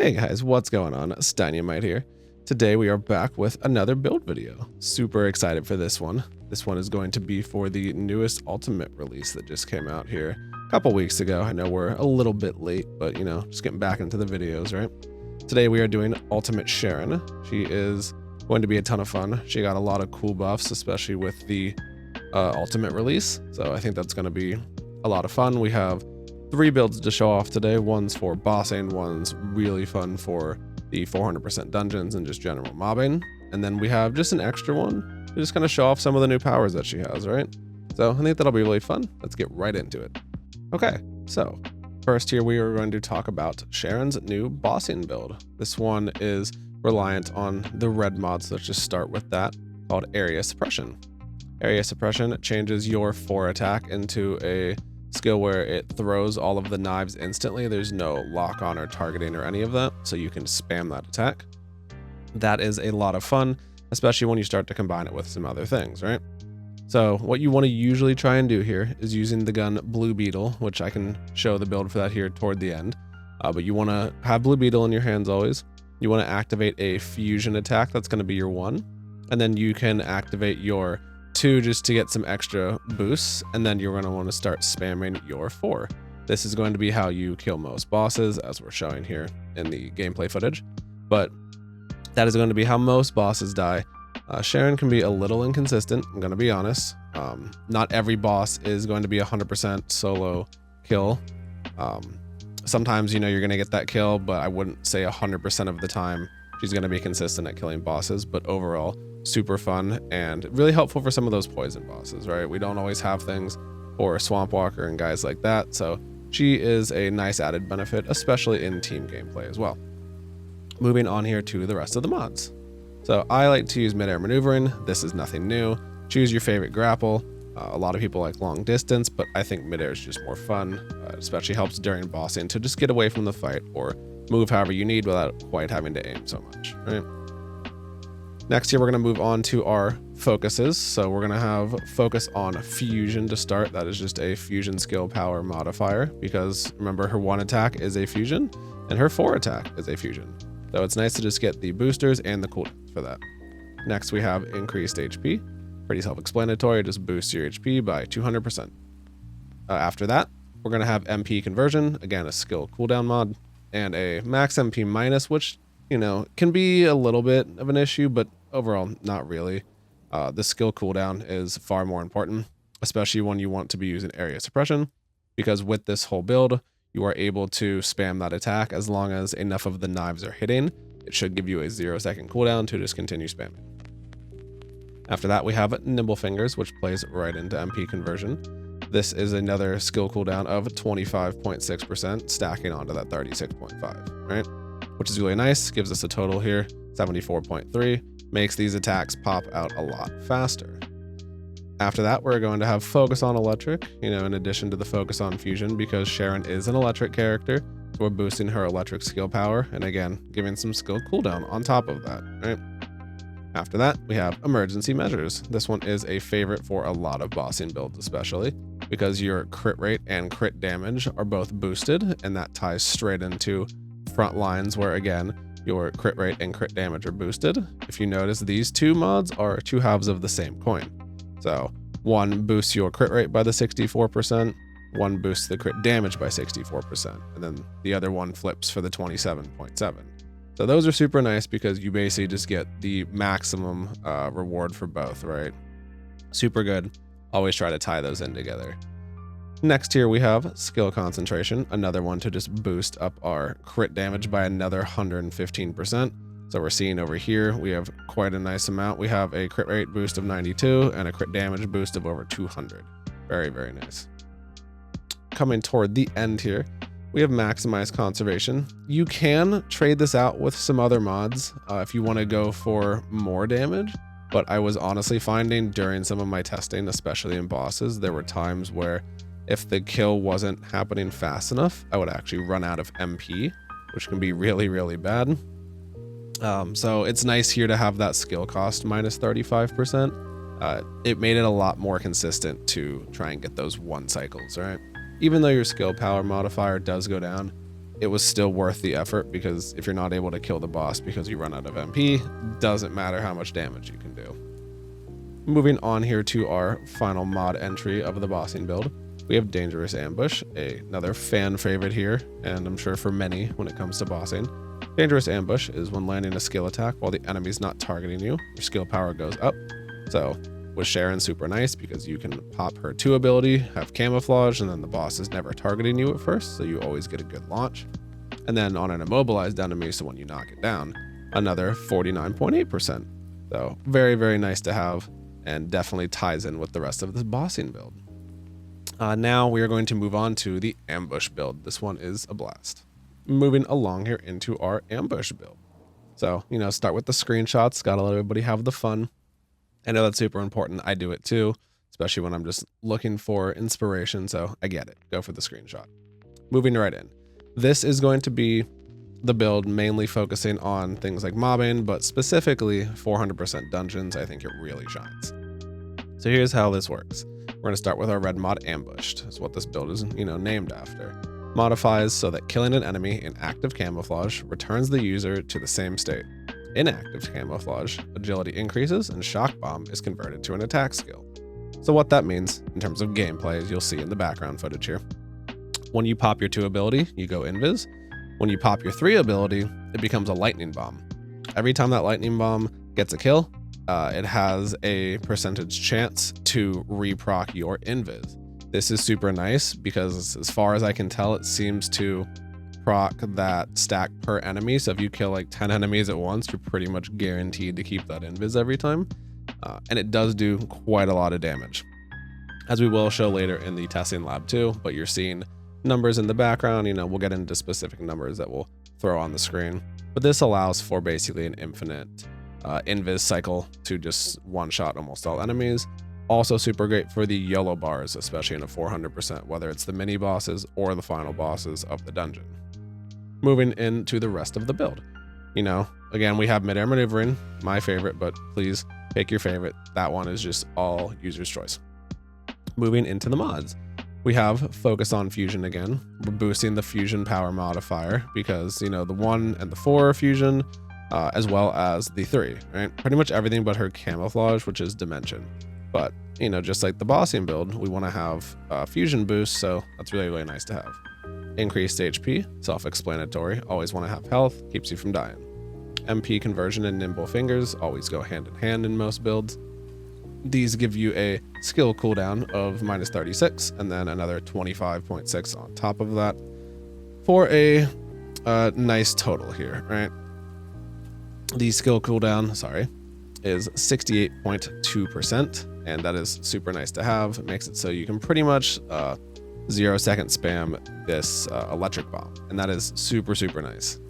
Hey guys, what's going on? Steinyamite here. Today we are back with another build video. Super excited for this one. This one is going to be for the newest ultimate release that just came out here a couple weeks ago. I know we're a little bit late, but you know, just getting back into the videos, right? Today we are doing Ult Sharen. She is going to be a ton of fun. She got a lot of cool buffs, especially with the ultimate release. So I think that's going to be a lot of fun. We have 3 builds to show off today. One's for bossing, one's really fun for the 400% dungeons and just general mobbing. And then we have just an extra one to just kind of show off some of the new powers that she has, right? So I think that'll be really fun. Let's get right into it. Okay, so first here we are going to talk about Sharen's new bossing build. This one is reliant on the red mod, so let's just start with that, called Area Suppression. Area Suppression changes your 4 attack into a skill where it throws all of the knives instantly. There's no lock on or targeting or any of that, so you can spam that attack. That is a lot of fun, especially when you start to combine it with some other things, right? So what you want to usually try and do here is using the gun Blue Beetle, which I can show the build for that here toward the end. But you want to have Blue Beetle in your hands always. You want to activate a fusion attack. That's going to be your 1. And then you can activate your 2 just to get some extra boosts, and then you're going to want to start spamming your 4. This is going to be how you kill most bosses, as we're showing here in the gameplay footage, but that is going to be how most bosses die. Sharen can be a little inconsistent, I'm going to be honest. Not every boss is going to be 100% solo kill. Sometimes, you know, you're going to get that kill, but I wouldn't say 100% of the time she's going to be consistent at killing bosses. But overall, super fun and really helpful for some of those poison bosses, right? We don't always have things for Swamp Walker and guys like that, so she is a nice added benefit, especially in team gameplay as well. Moving on here to the rest of the mods. So I like to use mid-air maneuvering. This is nothing new. Choose your favorite grapple. A lot of people like long distance, but I think mid-air is just more fun. It especially helps during bossing to just get away from the fight or move however you need without quite having to aim so much, right? Next here, we're going to move on to our focuses. So we're going to have focus on fusion to start. That is just a fusion skill power modifier, because remember, her 1 attack is a fusion and her 4 attack is a fusion. So it's nice to just get the boosters and the cooldowns for that. Next, we have increased HP. Pretty self-explanatory, just boosts your HP by 200%. After that, we're going to have MP conversion, again, a skill cooldown mod, and a max MP minus, which, you know, can be a little bit of an issue, but overall, not really. The skill cooldown is far more important, especially when you want to be using area suppression, because with this whole build, you are able to spam that attack as long as enough of the knives are hitting. It should give you a 0-second cooldown to just continue spamming. After that, we have Nimble Fingers, which plays right into MP conversion. This is another skill cooldown of 25.6%, stacking onto that 36.5, right? Which is really nice, gives us a total here, 74.3, makes these attacks pop out a lot faster. After that, we're going to have focus on electric, you know, in addition to the focus on fusion, because Sharen is an electric character, so we're boosting her electric skill power, and again, giving some skill cooldown on top of that, right? After that, we have emergency measures. This one is a favorite for a lot of bossing builds, especially because your crit rate and crit damage are both boosted, and that ties straight into front lines where, again, your crit rate and crit damage are boosted. If you notice, these 2 mods are 2 halves of the same coin. So one boosts your crit rate by the 64%, one boosts the crit damage by 64%, and then the other one flips for the 27.7. So those are super nice because you basically just get the maximum reward for both, right? Super good. Always try to tie those in together. Next here we have skill concentration, another one to just boost up our crit damage by another 115%. So we're seeing over here, we have quite a nice amount. We have a crit rate boost of 92 and a crit damage boost of over 200. Very, very nice. Coming toward the end here, we have maximized conservation. You can trade this out with some other mods if you want to go for more damage, but I was honestly finding during some of my testing, especially in bosses, there were times where if the kill wasn't happening fast enough, I would actually run out of MP, which can be really, really bad. So it's nice here to have that skill cost minus 35%. It made it a lot more consistent to try and get those 1 cycles, right? Even though your skill power modifier does go down, it was still worth the effort, because if you're not able to kill the boss because you run out of MP, doesn't matter how much damage you can do. Moving on here to our final mod entry of the bossing build, we have Dangerous Ambush, another fan favorite here, and I'm sure for many when it comes to bossing. Dangerous Ambush is when landing a skill attack while the enemy's not targeting you, your skill power goes up. So with Sharen, super nice because you can pop her 2 ability, have camouflage, and then the boss is never targeting you at first, so you always get a good launch. And then on an immobilized enemy, so when you knock it down, another 49.8%. So very, very nice to have, and definitely ties in with the rest of this bossing build. Now we are going to move on to the ambush build. This one is a blast. Moving along here into our ambush build. So, start with the screenshots, gotta let everybody have the fun. I know that's super important. I do it too, especially when I'm just looking for inspiration, so I get it. Go for the screenshot. Moving right in. This is going to be the build mainly focusing on things like mobbing, but specifically 400% dungeons. I think it really shines. So here's how this works. We're going to start with our red mod Ambushed. That's what this build is, named after. Modifies so that killing an enemy in active camouflage returns the user to the same state. Inactive camouflage, agility increases, and shock bomb is converted to an attack skill. So what that means in terms of gameplay, as you'll see in the background footage here. When you pop your 2 ability, you go Invis. When you pop your 3 ability, it becomes a lightning bomb. Every time that lightning bomb gets a kill, it has a percentage chance to reproc your Invis. This is super nice because as far as I can tell, it seems to proc that stack per enemy. So if you kill like 10 enemies at once, you're pretty much guaranteed to keep that Invis every time. And it does do quite a lot of damage, as we will show later in the testing lab too, but you're seeing numbers in the background. We'll get into specific numbers that we'll throw on the screen, but this allows for basically an infinite Invis cycle to just one-shot almost all enemies. Also super great for the yellow bars, especially in a 400%, whether it's the mini bosses or the final bosses of the dungeon. Moving into the rest of the build. Again, we have midair maneuvering, my favorite, but please pick your favorite. That one is just all user's choice. Moving into the mods. We have focus on fusion again. We're boosting the fusion power modifier because, the 1 and the 4 fusion, as well as the 3, right? Pretty much everything but her camouflage, which is dimension. But, just like the bossing build, we want to have fusion boost, so that's really, really nice to have. Increased HP, self-explanatory, always want to have health, keeps you from dying. MP conversion and nimble fingers always go hand in hand in most builds. These give you a skill cooldown of -36 and then another 25.6 on top of that for a nice total here, right? The skill cooldown, is 68.2%, and that is super nice to have. It makes it so you can pretty much 0-second spam this electric bomb, and that is super, super nice.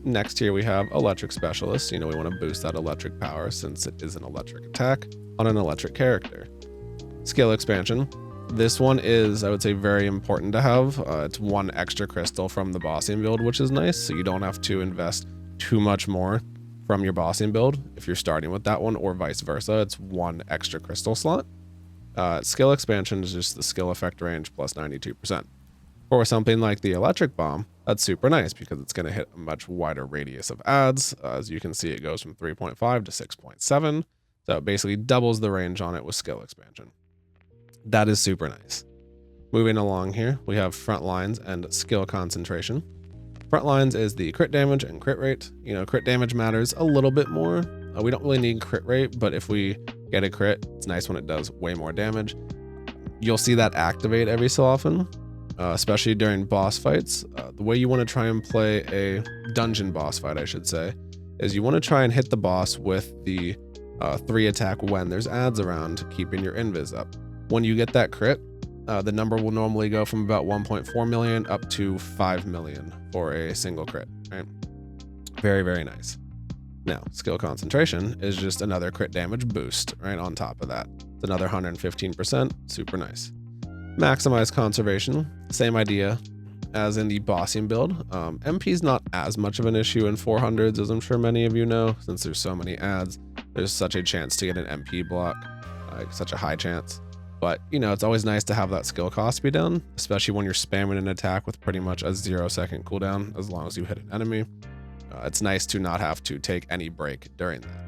Next here we have electric specialist. We want to boost that electric power since it is an electric attack on an electric character. Skill expansion. This one is, I would say, very important to have. It's 1 extra crystal from the bossing build, which is nice, so you don't have to invest too much more from your bossing build if you're starting with that one, or vice versa. It's 1 extra crystal slot. Skill expansion is just the skill effect range plus 92%. For something like the electric bomb, that's super nice because it's going to hit a much wider radius of adds. As you can see, it goes from 3.5 to 6.7. So it basically doubles the range on it with skill expansion. That is super nice. Moving along here, we have front lines and skill concentration. Front lines is the crit damage and crit rate. Crit damage matters a little bit more. We don't really need crit rate, but if we get a crit, it's nice when it does way more damage. You'll see that activate every so often, especially during boss fights. The way you want to try and play a dungeon boss fight, I should say, is you want to try and hit the boss with the 3 attack when there's adds around, keeping your invis up. When you get that crit, the number will normally go from about 1.4 million up to 5 million for a single crit, right? Very, very nice. Now, skill concentration is just another crit damage boost right on top of that. It's another 115%, super nice. Maximize conservation, same idea as in the bossing build. MP is not as much of an issue in 400s, as I'm sure many of you know, since there's so many adds. There's such a chance to get an MP block, such a high chance. But, you know, it's always nice to have that skill cost be down, especially when you're spamming an attack with pretty much a 0-second cooldown as long as you hit an enemy. It's nice to not have to take any break during that.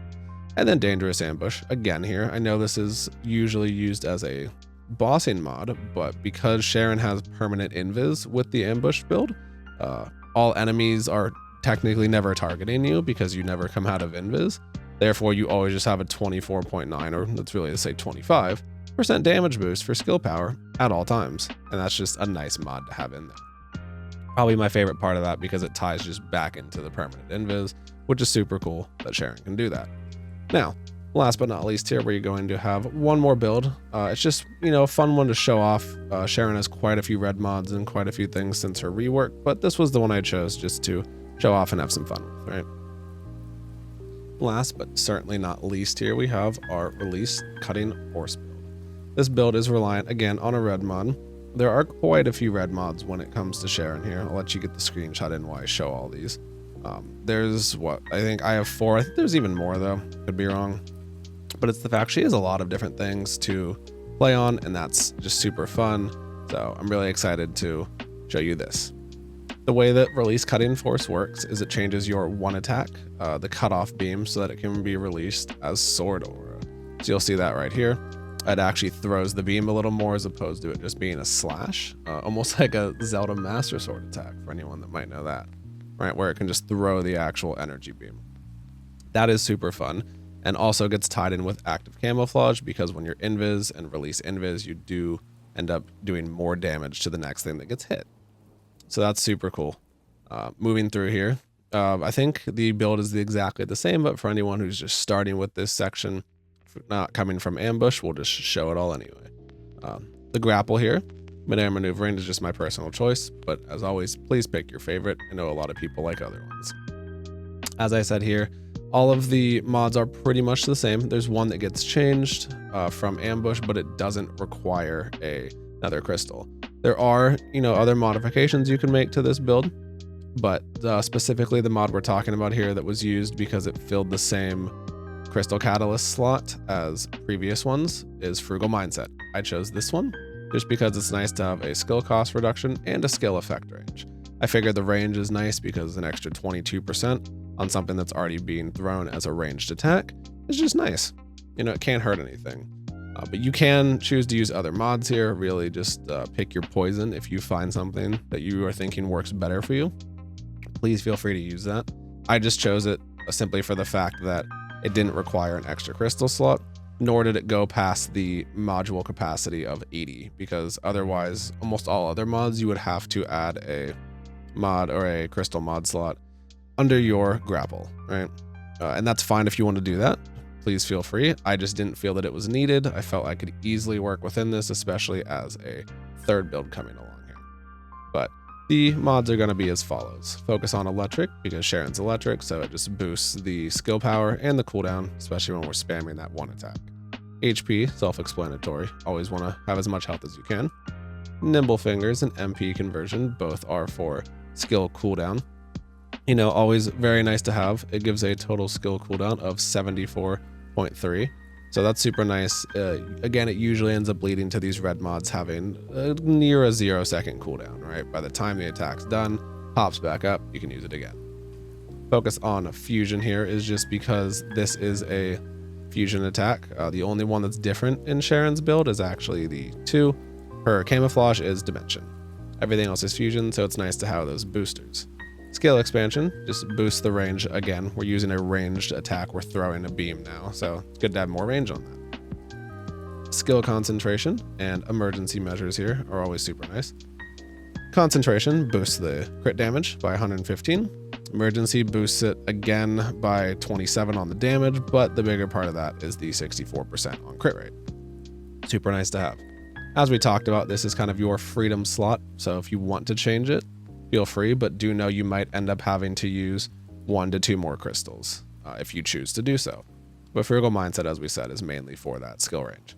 And then Dangerous Ambush, again here. I know this is usually used as a bossing mod, but because Sharen has permanent invis with the ambush build, all enemies are technically never targeting you because you never come out of invis. Therefore, you always just have a 24.9, or let's really say 25% damage boost for skill power at all times. And that's just a nice mod to have in there. Probably my favorite part of that because it ties just back into the permanent invis, which is super cool that Sharen can do that. Now, last but not least here, we're going to have one more build. It's just, you know, a fun one to show off. Sharen has quite a few red mods and quite a few things since her rework, but this was the one I chose just to show off and have some fun with, right? Last but certainly not least here, we have our release cutting horse build. This build is reliant again on a red mod. There are quite a few red mods when it comes to Sharen here. I'll let you get the screenshot in while I show all these. There's what, I think I have 4. I think there's even more though, could be wrong. But it's the fact she has a lot of different things to play on, and that's just super fun. So I'm really excited to show you this. The way that release cutting force works is it changes your one attack, the cutoff beam, so that it can be released as sword aura. So you'll see that right here. It actually throws the beam a little more as opposed to it just being a slash, almost like a Zelda Master Sword attack for anyone that might know that, right? Where it can just throw the actual energy beam. That is super fun, and also gets tied in with active camouflage because when you're invis and release invis, you do end up doing more damage to the next thing that gets hit. So that's super cool. Moving through here, I think the build is exactly the same, but for anyone who's just starting with this section, not coming from ambush, we'll just show it all anyway. The grapple here, midair maneuvering, is just my personal choice, but as always, please pick your favorite. I know a lot of people like other ones. As I said here, all of the mods are pretty much the same. There's one that gets changed from ambush, but it doesn't require another crystal. There are, you know, other modifications you can make to this build, but specifically the mod we're talking about here that was used because it filled the same crystal catalyst slot as previous ones is Frugal Mindset. I chose this one just because it's nice to have a skill cost reduction and a skill effect range. I figured the range is nice because an extra 22% on something that's already being thrown as a ranged attack is just nice. You know, it can't hurt anything. But you can choose to use other mods here. Really just pick your poison. If you find something that you are thinking works better for you, please feel free to use that. I just chose it simply for the fact that it didn't require an extra crystal slot, nor did it go past the module capacity of 80, because otherwise almost all other mods you would have to add a mod or a crystal mod slot under your grapple, right? And that's fine if you want to do that. Please feel free. I just didn't feel that it was needed. I felt I could easily work within this, especially as a third build coming along here. But the mods are going to be as follows. Focus on electric because Sharen's electric, so it just boosts the skill power and the cooldown, especially when we're spamming that one attack. HP, self-explanatory. Always want to have as much health as you can. Nimble Fingers and MP conversion, both are for skill cooldown. You know, always very nice to have. It gives a total skill cooldown of 74.3. So that's super nice. Again, it usually ends up leading to these red mods having near a 0-second cooldown, right? By the time the attack's done, pops back up, you can use it again. Focus on fusion here is just because this is a fusion attack. The only one that's different in Sharen's build is actually the 2. Her camouflage is dimension. Everything else is fusion, so it's nice to have those boosters. Scale expansion just boosts the range again. We're using a ranged attack. We're throwing a beam now, so it's good to have more range on that. Skill concentration and emergency measures here are always super nice. Concentration boosts the crit damage by 115. Emergency boosts it again by 27 on the damage, but the bigger part of that is the 64% on crit rate. Super nice to have. As we talked about, this is kind of your freedom slot, so if you want to change it, feel free, but do know you might end up having to use 1 to 2 more crystals if you choose to do so. But Frugal Mindset, as we said, is mainly for that skill range.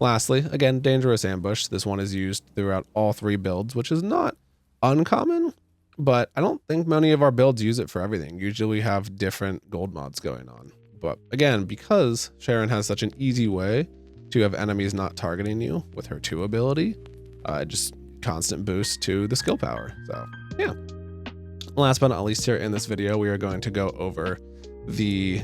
Lastly, again, Dangerous Ambush. This one is used throughout all 3 builds, which is not uncommon, but I don't think many of our builds use it for everything. Usually we have different gold mods going on. But again, because Sharen has such an easy way to have enemies not targeting you with her 2 ability. Just constant boost to the skill power. So yeah. Last but not least here in this video, we are going to go over the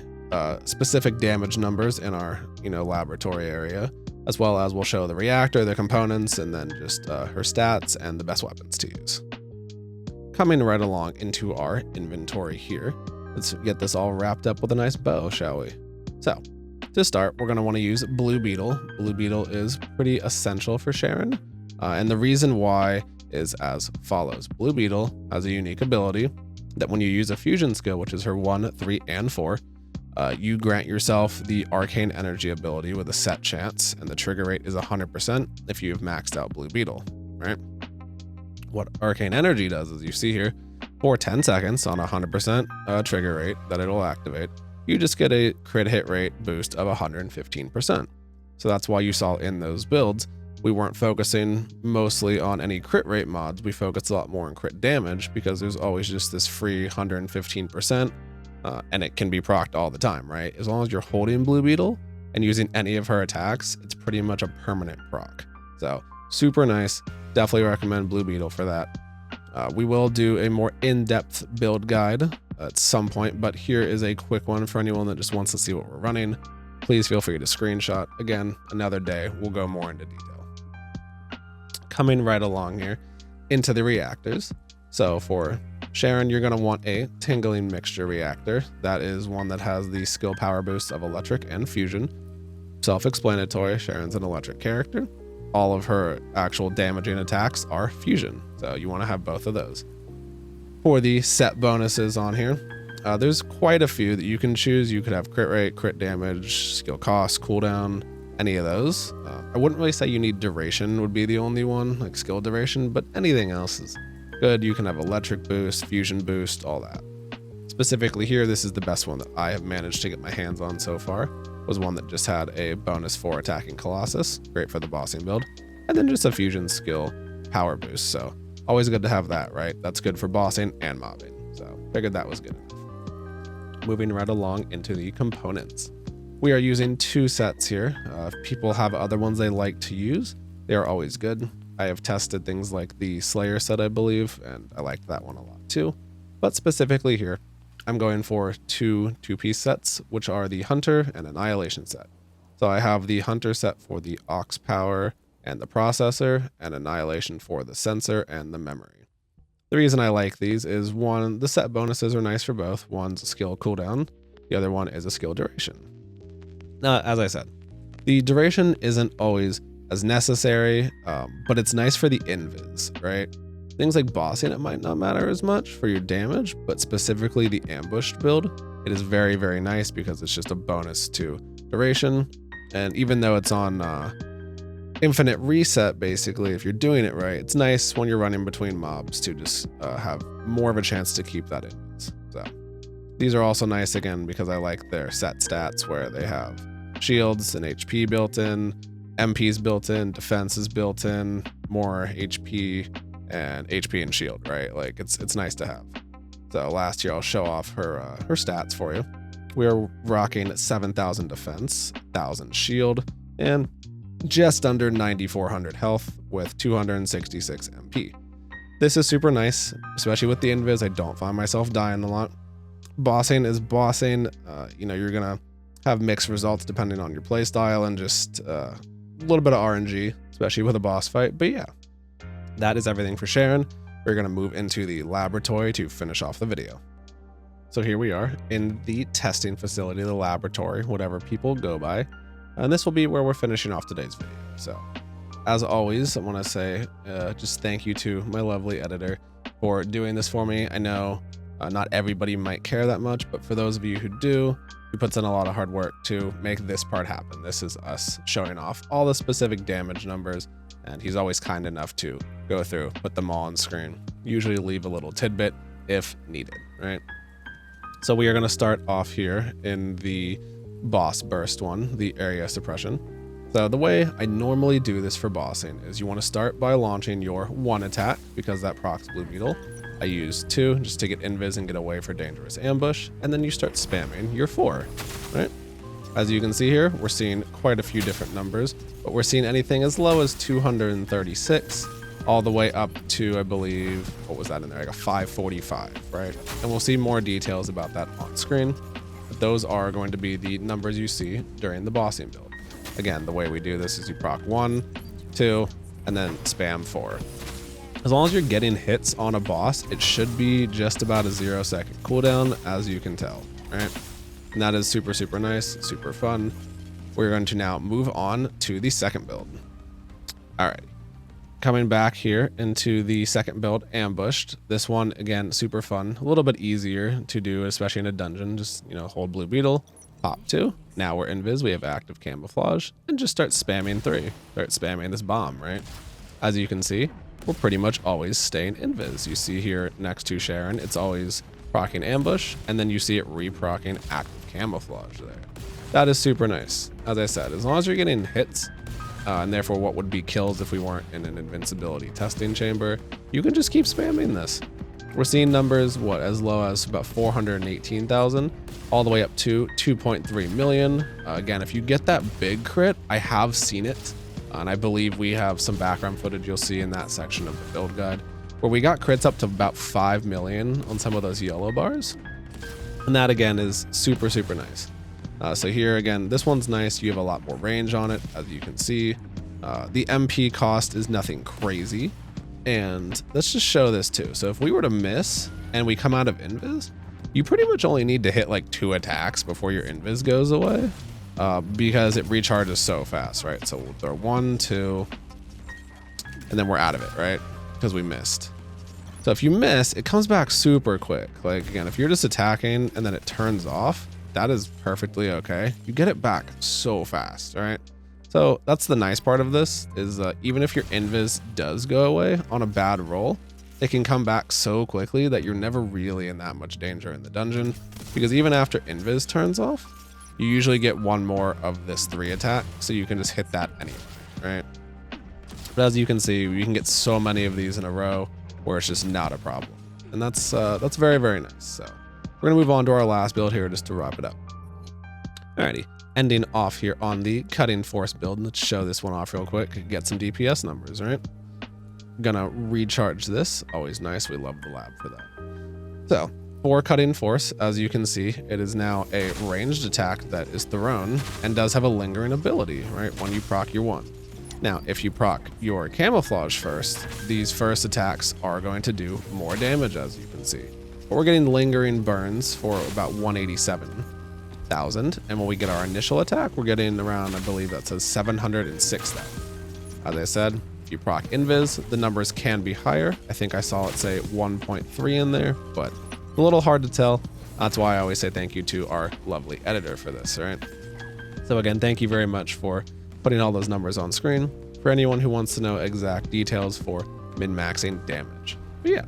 specific damage numbers in our laboratory area, as well as we'll show the reactor, the components, and then just her stats and the best weapons to use. Coming right along into our inventory here, let's get this all wrapped up with a nice bow, shall we? So to start, we're going to want to use Blue Beetle. Blue Beetle is pretty essential for Sharen, and the reason why is as follows. Blue Beetle has a unique ability that when you use a fusion skill, which is her 1, 3, and 4, you grant yourself the arcane energy ability with a set chance, and the trigger rate is 100% if you've maxed out Blue Beetle, right? What arcane energy does, as you see here, for 10 seconds on a 100% trigger rate that it'll activate, you just get a crit hit rate boost of 115%. So that's why you saw in those builds, we weren't focusing mostly on any crit rate mods. We focused a lot more on crit damage because there's always just this free 115%, and it can be procced all the time, right? As long as you're holding Blue Beetle and using any of her attacks, it's pretty much a permanent proc. So super nice. Definitely recommend Blue Beetle for that. We will do a more in-depth build guide at some point, but here is a quick one for anyone that just wants to see what we're running. Please feel free to screenshot. Again, another day, we'll go more into detail. Coming right along here into the reactors. So for Sharen, you're going to want a tingling mixture reactor. That is one that has the skill power boosts of electric and fusion. Self-explanatory, Sharen's an electric character. All of her actual damaging attacks are fusion, so you want to have both of those. For the set bonuses on here, there's quite a few that you can choose. You could have crit rate, crit damage, skill cost, cooldown, any of those. I wouldn't really say you need duration would be the only one, like skill duration, but anything else is good. You can have electric boost, fusion boost, all that. Specifically here, this is the best one that I have managed to get my hands on so far, was one that just had a bonus for attacking Colossus, great for the bossing build, and then just a fusion skill power boost. So always good to have that, right? That's good for bossing and mobbing. So figured that was good enough. Moving right along into the components. We are using 2 sets here. If people have other ones they like to use, they are always good. I have tested things like the Slayer set, I believe, and I liked that one a lot too. But specifically here, I'm going for 2 2-piece sets, which are the Hunter and Annihilation set. So I have the Hunter set for the aux power and the processor, and Annihilation for the sensor and the memory. The reason I like these is, one, the set bonuses are nice for both. One's a skill cooldown, the other one is a skill duration. As I said, the duration isn't always as necessary, but it's nice for the invis, right? Things like bossing, it might not matter as much for your damage, but specifically the ambushed build, it is very, very nice because it's just a bonus to duration. And even though it's on infinite reset, basically, if you're doing it right, it's nice when you're running between mobs to just have more of a chance to keep that invis. So these are also nice, again, because I like their set stats where they have shields and HP built in, MP's built in, defense is built in, more HP and shield, right? Like it's nice to have. So last year I'll show off her stats for you. We're rocking 7,000 defense, 1,000 shield, and just under 9,400 health with 266 MP. This is super nice, especially with the invis. I don't find myself dying a lot. Bossing is bossing. You're gonna have mixed results depending on your playstyle and just a little bit of RNG, especially with a boss fight. But yeah, that is everything for Sharen. We're gonna move into the laboratory to finish off the video. So here we are in the testing facility, the laboratory, whatever people go by. And this will be where we're finishing off today's video. So as always, I want to say just thank you to my lovely editor for doing this for me. I know not everybody might care that much, but for those of you who do, he puts in a lot of hard work to make this part happen. This is us showing off all the specific damage numbers, and he's always kind enough to go through, put them all on screen, usually leave a little tidbit if needed, right? So we are going to start off here in the boss burst one, the area suppression. So the way I normally do this for bossing is you want to start by launching your 1 attack, because that procs Blue Beetle. I use 2 just to get invis and get away for dangerous ambush, and then you start spamming your 4, right? As you can see here, we're seeing quite a few different numbers, but we're seeing anything as low as 236 all the way up to, I believe, what was that in there? Like a 545, right? And we'll see more details about that on screen. But those are going to be the numbers you see during the bossing build. Again, the way we do this is you proc 1, 2, and then spam 4. As long as you're getting hits on a boss, it should be just about a 0-second cooldown, as you can tell, right? And that is super, super nice, super fun. We're going to now move on to the second build. All right. Coming back here into the second build, Ambushed. This one, again, super fun. A little bit easier to do, especially in a dungeon. Just, hold blue Beetle, pop 2. Now we're Invis, we have active camouflage, and just start spamming 3. Start spamming this bomb, right? As you can see, we're pretty much always staying Invis. You see here next to Sharen, it's always proccing ambush, and then you see it re-proccing active camouflage there. That is super nice. As I said, as long as you're getting hits, and therefore what would be kills if we weren't in an invincibility testing chamber, you can just keep spamming this. We're seeing numbers, as low as about 418,000, all the way up to 2.3 million. Again, if you get that big crit, I have seen it, and I believe we have some background footage you'll see in that section of the build guide, where we got crits up to about 5 million on some of those yellow bars. And that again is super, super nice. So here again, this one's nice. You have a lot more range on it, as you can see. The MP cost is nothing crazy. And let's just show this too. So if we were to miss and we come out of Invis, you pretty much only need to hit like 2 attacks before your Invis goes away, because it recharges so fast, right? So we'll throw 1, 2, and then we're out of it, right? Because we missed. So if you miss, it comes back super quick. Like again, if you're just attacking and then it turns off, that is perfectly okay. You get it back so fast, right? So that's the nice part of this is even if your Invis does go away on a bad roll, it can come back so quickly that you're never really in that much danger in the dungeon, because even after Invis turns off, you usually get 1 more of this 3 attack, so you can just hit that anyway, right? But as you can see, you can get so many of these in a row where it's just not a problem. And that's very, very nice. So we're gonna move on to our last build here just to wrap it up. Alrighty, ending off here on the Cutting Force build. Let's show this one off real quick, get some DPS numbers, right? Gonna recharge this, always nice, we love the lab for that. So, for Cutting Force, as you can see, it is now a ranged attack that is thrown and does have a lingering ability, right? When you proc your 1. Now, if you proc your camouflage first, these first attacks are going to do more damage, as you can see. But we're getting lingering burns for about 187,000, and when we get our initial attack, we're getting around, I believe that says 706,000. As I said, if you proc Invis, the numbers can be higher. I think I saw it say 1.3 in there, but a little hard to tell. That's why I always say thank you to our lovely editor for this, right? So again, thank you very much for putting all those numbers on screen for anyone who wants to know exact details for min-maxing damage. But yeah.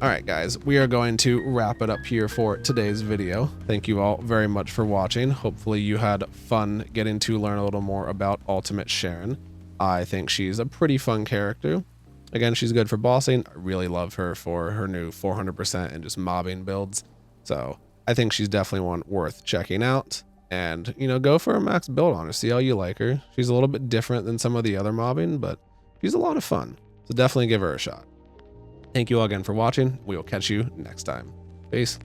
All right, guys, we are going to wrap it up here for today's video. Thank you all very much for watching. Hopefully you had fun getting to learn a little more about Ultimate Sharen. I think she's a pretty fun character. Again, she's good for bossing. I really love her for her new 400% and just mobbing builds. So I think she's definitely one worth checking out. And, go for a max build on her. See how you like her. She's a little bit different than some of the other mobbing, but she's a lot of fun. So definitely give her a shot. Thank you all again for watching. We will catch you next time. Peace.